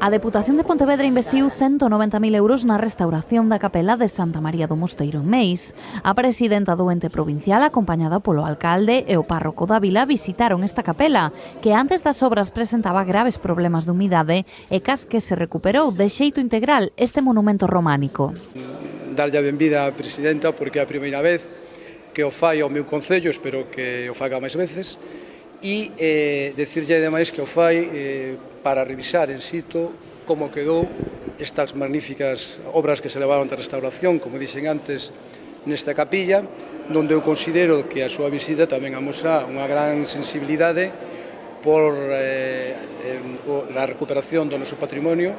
A Deputación de Pontevedra investiu 190.000 euros na restauración da capela de Santa María do Mosteiro en Meis. A presidenta do ente provincial, acompañada polo alcalde e o párroco Dávila, visitaron esta capela, que antes das obras presentaba graves problemas de humidade e cas que se recuperou de xeito integral este monumento románico. Darlle a benvida á presidenta porque é a primeira vez que o fai ao meu concello, espero que o faga máis veces, e decirlle ademais que o fai para revisar en situ como quedou estas magníficas obras que se levaron de restauración, como dixen antes, nesta capilla, onde eu considero que a súa visita tamén amosa unha gran sensibilidade por a recuperación do noso patrimonio.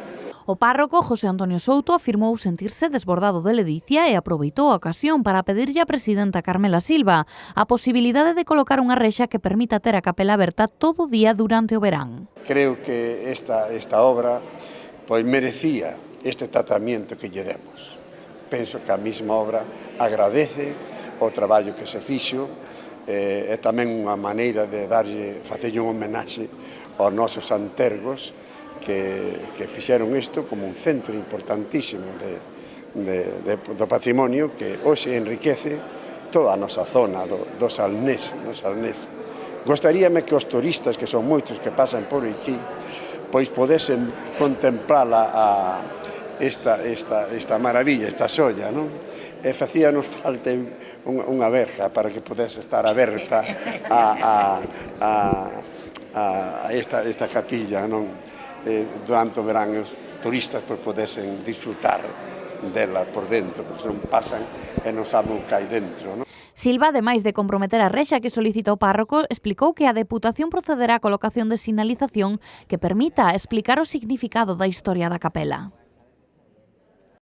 O párroco José Antonio Souto afirmou sentirse desbordado de ledicia e aproveitou a ocasión para pedirlle á presidenta Carmela Silva a posibilidade de colocar unha rexa que permita ter a capela aberta todo o día durante o verán. Creo que esta obra merecía este tratamento que lle demos. Penso que a mesma obra agradece o traballo que se fixo, é tamén unha maneira de facerlle un homenaxe aos nosos antergos que fixeron isto como un centro importantísimo do patrimonio que hoxe enriquece toda a nosa zona do Salnés. Gostaríame que os turistas, que son moitos que pasan por aquí, pois podesen contemplar esta maravilla, esta xoia, non? E facíanos falta unha verja para que pudese estar aberta a esta capilla, non? Durante o verán os turistas podesen disfrutar dela por dentro, porque non pasan e non saben o que hai dentro, non? Silva, ademais de comprometer a rexa que solicita o párroco, explicou que a Deputación procederá á colocación de sinalización que permita explicar o significado da historia da capela.